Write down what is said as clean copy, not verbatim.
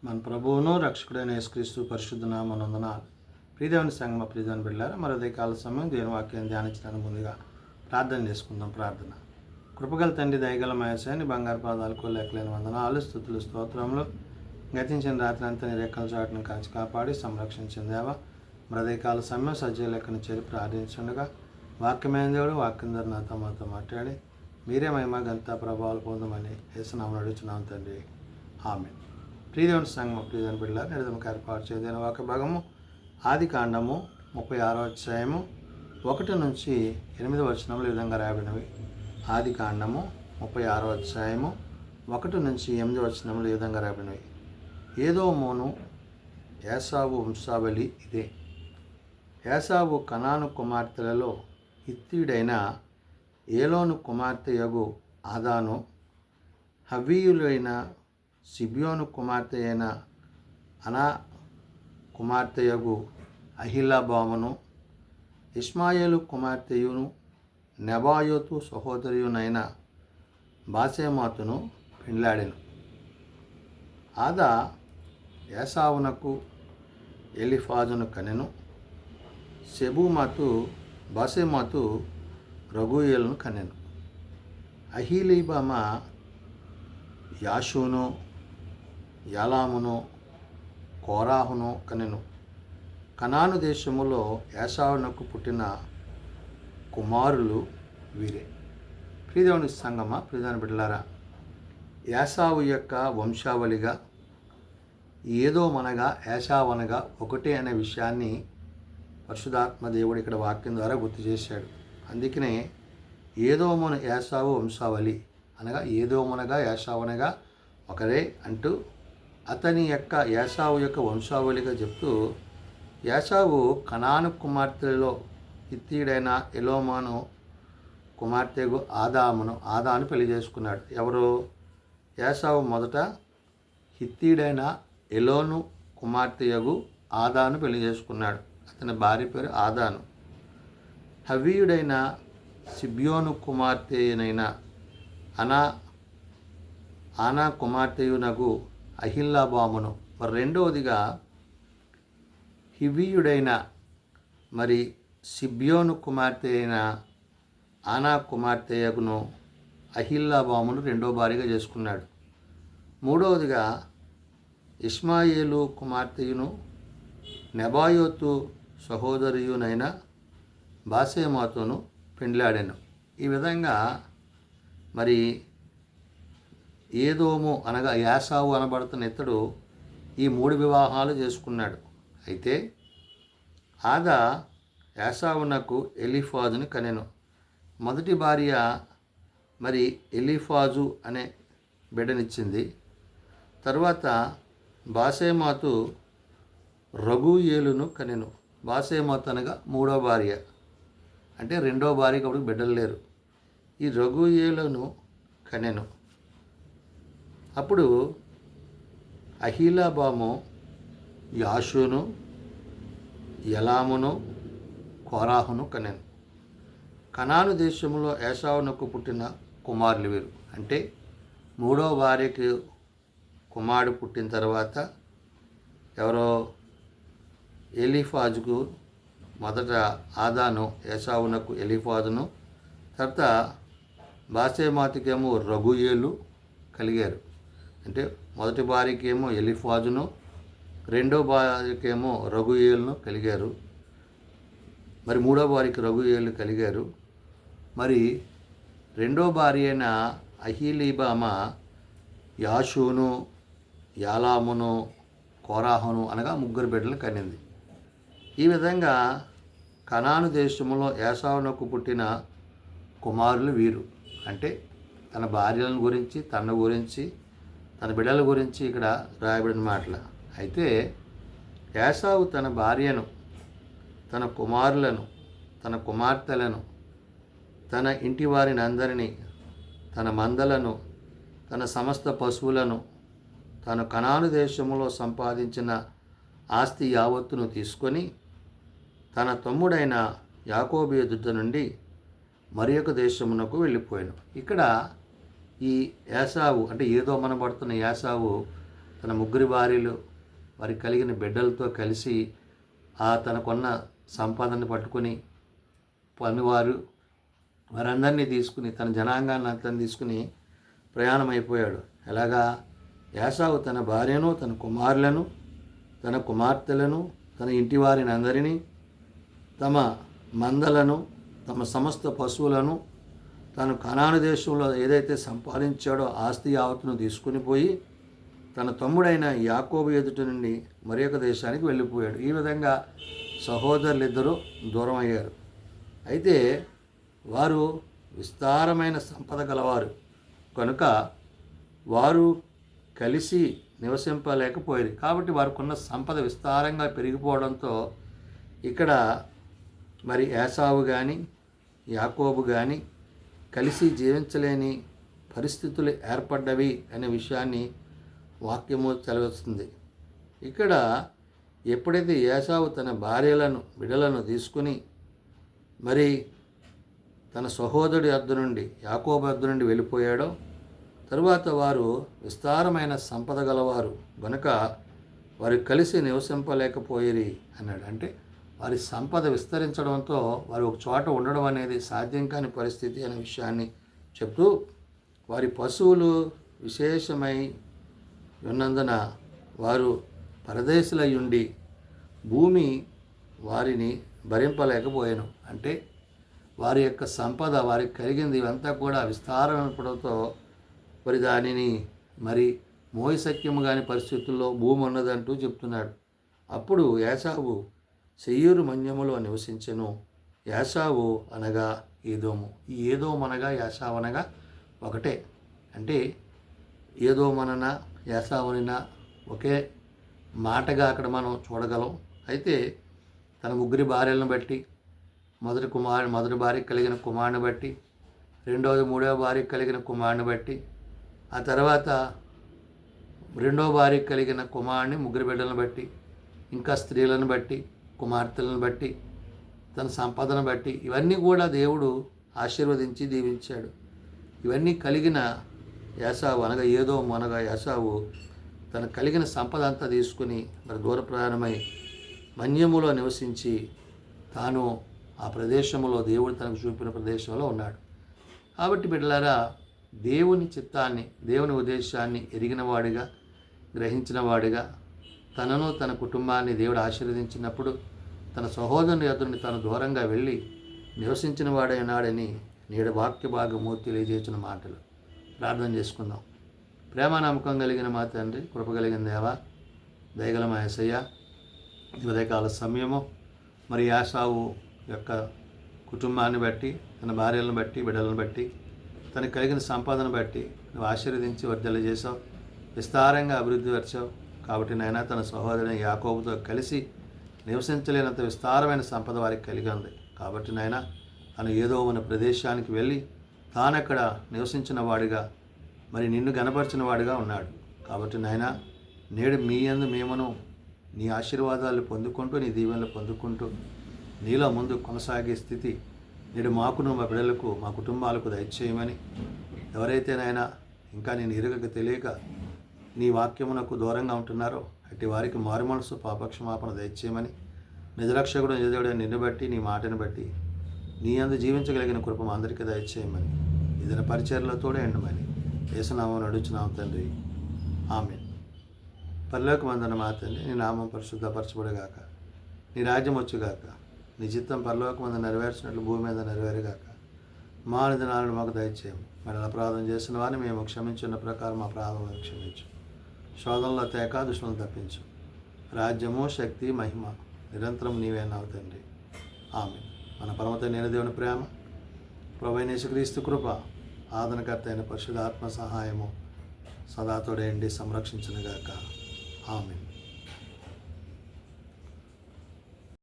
మన ప్రభువును రక్షకుడైన యేసుక్రీస్తు పరిశుద్ధ నామమున ప్రియదేవుని సంగమ ప్రియదేవుని బిడ్డలారా మరి ఉదయ కాల సమయం దేవుని వాక్యాన్ని ధ్యానించడానికి ముందుగా ప్రార్థన చేసుకుందాం. ప్రార్థన. కృపగల తండ్రి, దయగల మహేశాన్ని బంగారు పాదాలకు లెక్కలేని వందనాలు, స్తుతులు, స్తోత్రములు. గతించిన రాత్రి అంతా నీ రెక్కల చాటును కాచి కాపాడి సంరక్షించిన దేవా, మరి ఉదయ కాల సమయం సజీవ లెక్కను చేరి ప్రార్థించుండగా వాక్యమైన దేవుడు వాక్యం ద్వారా నాతో మాతో మాట్లాడి మీరే మహిమ ఘనత ప్రభావాలు పొందమని యేసునామమున అడుగుచున్నాం తండ్రి. ఆమేన్. ప్రియదేవుని సంఘం ప్రియదేవుని బిడ్డలారా, నిర్ధమకు ఏర్పాటు చేయదైన వాక్య భాగము ఆది కాండము 36వ అధ్యాయము 1 నుంచి 8 వచనములు ఈ విధంగా రాయబడినవి. ఆది కాండము 36వ అధ్యాయము 1 నుంచి 8 వచనములు ఈ విధంగా రాయబడినవి. ఏదోమును ఏసావు వంశావళి ఇదే. ఏసావు కనాను కుమార్తెలలో హిత్తీయుడైన ఏలోను కుమార్తె యగు ఆదాను, హవ్వీయులైన సిబియోను కుమార్తె అయిన అనా కుమార్తెయగు అహిలాబామును, ఇష్మాయేలు కుమార్తెయును నెబాయోతు సహోదరియునైన బాసెమాతును పెండ్లాడెను. ఆదా ఏసావునకు ఎలీఫాజును కనెను. సెబూమాతు బాసెమాతు రగూయేలును కనెను. అహీలీబామ యాషూను, యాలామును, కోరాహును కనెను. కనాను దేశములో ఏసావునకు పుట్టిన కుమారులు వీరే. ప్రియదేవుని సంగమా ప్రియదేవుని బిడ్డలారా, ఏసావు యొక్క వంశావళిగా ఏదోమనగా ఏసావనగా ఒకటే అనే విషయాన్ని పరిశుద్ధాత్మ దేవుడు ఇక్కడ వాక్యం ద్వారా గుర్తు చేశాడు. అందుకనే ఏదోమును ఏసావు వంశావళి అనగా ఏదోమనగా ఏసావనగా ఒకరే అంటూ అతని యొక్క ఏసావు యొక్క వంశావళిగా చెప్తూ, ఏసావు కనాను హిత్తీయుడైన ఎలోమాను కుమార్తెగు ఆదాను పెళ్లి చేసుకున్నాడు. ఎవరు? ఏసావు మొదట హిత్తీయుడైన ఎలోను కుమార్తెయగు ఆదాను పెళ్లి చేసుకున్నాడు. అతని భార్య పేరు ఆదాను. హవ్వీయుడైన సిబియోను కుమార్తెనైన ఆనా కుమార్తెయునగు అహిల్లాబామును. మరి రెండవదిగా హివ్వీయుడైన మరి సిబియోను కుమార్తె అయిన ఆనా కుమార్తెయగును అహిల్లాబామును రెండో భార్యగా చేసుకున్నాడు. మూడవదిగా ఇష్మాయేలు కుమార్తెయును నెబాయోతు సహోదరియునైన బాసెమాతును పెండ్లాడెను. ఈ విధంగా మరి ఏదోము అనగా యాసావు అనబడుతున్న ఇతడు ఈ 3 వివాహాలు చేసుకున్నాడు. అయితే ఆదా యాసావునకు ఎలీఫాజును కనెను. మొదటి భార్య మరి ఎలీఫాజు అనే బిడ్డనిచ్చింది. తర్వాత బాసెమాతు రగూయేలును కనెను. బాసెమాతు అనగా 3వ భార్య, అంటే 2వ భార్యకి అప్పుడు బిడ్డలు లేరు. ఈ రగూయేలును కనెను. అప్పుడు అహీలాబాము యాషూను, యలామును, కోరాహును కనెను. కనాను దేశంలో ఏసావునకు పుట్టిన కుమారులు వీరు. అంటే 3వ భార్యకి కుమారుడు పుట్టిన తర్వాత ఎవరో ఎలీఫాజుకు మొదట ఆదాను ఏసావునకు ఎలీఫాజును, తర్వాత బాసెమాతుకేమో రగూయేలు కలిగారు. అంటే మొదటి భార్యకేమో ఎలీఫాజును, రెండో భార్యకేమో రగూయేలును కలిగారు. మరి 3వ భార్యకి రగూయేలు కలిగారు. మరి రెండో భార్య అయిన అహీలీబామ యాషూను, యాలామును, కోరాహును అనగా 3 బిడ్డలను కనింది. ఈ విధంగా కనాను దేశంలో ఏసావునకు పుట్టిన కుమారులు వీరు. అంటే తన భార్యలను గురించి, తన గురించి, తన బిడ్డల గురించి ఇక్కడ రాయబడిన మాటలు. అయితే ఏసావు తన భార్యను, తన కుమారులను, తన కుమార్తెలను, తన ఇంటి వారిని అందరినీ, తన మందలను, తన సమస్త పశువులను, తను కనాను దేశంలో సంపాదించిన ఆస్తి యావత్తును తీసుకొని తన తమ్ముడైన యాకోబు ఎదుట నుండి మరి ఒక దేశమునకు వెళ్ళిపోయాను. ఇక్కడ ఈ ఏసావు అంటే ఏదో మనబడుతున్న ఏసావు తన ముగ్గురి భార్యలు వారికి కలిగిన బిడ్డలతో కలిసి తనకున్న సంపాదన పట్టుకొని పనివారు వారందరినీ తీసుకుని తన జనాంగాన్ని అంతా తీసుకుని ప్రయాణం అయిపోయాడు. ఎలాగా? యాసావు తన భార్యను, తన కుమారులను, తన కుమార్తెలను, తన ఇంటి వారిని అందరినీ, తమ మందలను, తమ సమస్త పశువులను, తను కనాను దేశంలో ఏదైతే సంపాదించాడో ఆస్తి యావత్తును తీసుకుని పోయి తన తమ్ముడైన యాకోబు ఎదుట నుండి మరి ఒక దేశానికి వెళ్ళిపోయాడు. ఈ విధంగా సహోదరులిద్దరూ దూరం అయ్యారు. అయితే వారు విస్తారమైన సంపద గలవారు కనుక వారు కలిసి నివసింపలేకపోయారు. కాబట్టి వారికి ఉన్న సంపద విస్తారంగా పెరిగిపోవడంతో ఇక్కడ మరి ఏసావు కానీ యాకోబు కానీ కలిసి జీవించలేని పరిస్థితులు ఏర్పడ్డవి అనే విషయాన్ని వాక్యము సెలవిస్తుంది. ఇక్కడ ఎప్పుడైతే ఏసావు తన భార్యలను బిడ్డలను తీసుకుని మరి తన సహోదరుడి వద్ద నుండి యాకోబు వద్ద నుండి వెళ్ళిపోయాడో తరువాత వారు విస్తారమైన సంపద గలవారు గనుక వారు కలిసి నివసింపలేకపోయిరి అన్నాడు. అంటే వారి సంపద విస్తరించడంతో వారు ఒక చోట ఉండడం అనేది సాధ్యం కాని పరిస్థితి అనే విషయాన్ని చెప్తూ వారి పశువులు విశేషమై ఉన్నందున వారు పరదేశులై ఉండి భూమి వారిని భరింపలేకపోయాను. అంటే వారి యొక్క సంపద వారికి కలిగింది ఇవంతా కూడా విస్తారమైనడంతో మరి దానిని మరి మోయశక్యము కాని పరిస్థితుల్లో భూమి ఉన్నదంటూ చెప్తున్నాడు. అప్పుడు ఏసావు సెయ్యూరు మన్యములో నివసించెను. యాసావు అనగా ఏదోము. ఈ ఏదోము అనగా యాసావు అనగా ఒకటే. అంటే ఏదోమనన యాసావునిన ఒకే మాటగా అక్కడ మనం చూడగలం. అయితే తన ముగ్గురి భార్యలను బట్టి మొదటి భార్యకు కలిగిన కుమారుని బట్టి, రెండవది మూడవ భార్యకు కలిగిన కుమారుని బట్టి, ఆ తర్వాత రెండవ భార్యకు కలిగిన కుమారుని ముగ్గురి బిడ్డలను బట్టి, ఇంకా స్త్రీలను బట్టి, కుమార్తెలను బట్టి, తన సంపదను బట్టి ఇవన్నీ కూడా దేవుడు ఆశీర్వదించి దీవించాడు. ఇవన్నీ కలిగిన యాసావు అనగా ఏదోము యాసావు తన కలిగిన సంపద అంతా తీసుకుని మరి దూర ప్రయాణమై మన్యములో నివసించి తాను ఆ ప్రదేశంలో దేవుడు తనకు చూపిన ప్రదేశంలో ఉన్నాడు. కాబట్టి బిడ్డలారా, దేవుని చిత్తాన్ని దేవుని ఉద్దేశాన్ని ఎరిగినవాడిగా గ్రహించినవాడిగా తనను తన కుటుంబాన్ని దేవుడు ఆశీర్వదించినప్పుడు తన సహోదరుని ఎదురుని తాను దూరంగా వెళ్ళి నివసించిన వాడైనాడని నేడు వాక్య భాగము తెలియజేసిన మాటలు. ప్రార్థన చేసుకుందాం. ప్రేమ నమ్మకం కలిగిన మా తండ్రి, కృప కలిగిన దేవా, దయగల మా యేసయ్య, ఉదయకాల సమయము మరి యాసావు యొక్క కుటుంబాన్ని బట్టి, తన భార్యలను బట్టి, బిడ్డలను బట్టి, తనకు కలిగిన సంపాదన బట్టి నువ్వు ఆశీర్వదించి వర్ధల చేసావు, విస్తారంగా అభివృద్ధి పరిచావు. కాబట్టి నాయన తన సహోదరుని యాకోబుతో కలిసి నివసించలేనంత విస్తారమైన సంపద వారికి కలిగి ఉంది. కాబట్టి నాయన తను ఏదో మన ప్రదేశానికి వెళ్ళి తానక్కడ నివసించిన వాడిగా మరి నిన్ను గనపరిచిన వాడిగా ఉన్నాడు. కాబట్టి నాయన నేడు మీ యందు మేమును నీ ఆశీర్వాదాలు పొందుకుంటూ, నీ దీవెనలు పొందుకుంటూ నీలో ముందు కొనసాగే స్థితి నేడు మాకును, మా బిడ్డలకు, మా కుటుంబాలకు దయచేయమని, ఎవరైతే నాయనా ఇంకా నేను ఎరుగక తెలియక నీ వాక్యమునకు దూరంగా ఉంటున్నారో అట్టి వారికి మారు మనసు పాపక్షమాపణ దయచేయమని, నిజరక్షకుడు నిజదేవుడు నిన్ను బట్టి, నీ మాటను బట్టి నీ యందు జీవించగలిగిన కృప మా అందరికీ దయచేయమని, ఏదైనా పరిచర్లతోనే ఎండమని యేసునామం నడుచున్నాం తండ్రి, ఆమేన్. పరలోకమందున్న మా తండ్రి, నీ నామం పరిశుద్ధపరచబడుగాక, నీ రాజ్యం వచ్చుగాక, నీ చిత్తం పరలోకమందు నెరవేర్చినట్లు భూమి మీద నెరవేరుగాక. మా దినాలను మాకు దయచేయము, మరి అపరాధం చేసిన వారిని మేము క్షమించిన ప్రకారం మా అపరాధములను క్షమించు, శోధనలో తేక దుష్టులను తప్పించు. రాజ్యము, శక్తి, మహిమ నిరంతరం నీవేనావు తండ్రి, ఆమేన్. మన పరమతండ్రి దేవుని ప్రేమ, ప్రభువైన యేసుక్రీస్తు కృప, ఆదరణకర్త అయిన పరిశుద్ధాత్మ సహాయము సదాతోడేండి సంరక్షించునుగాక, ఆమేన్.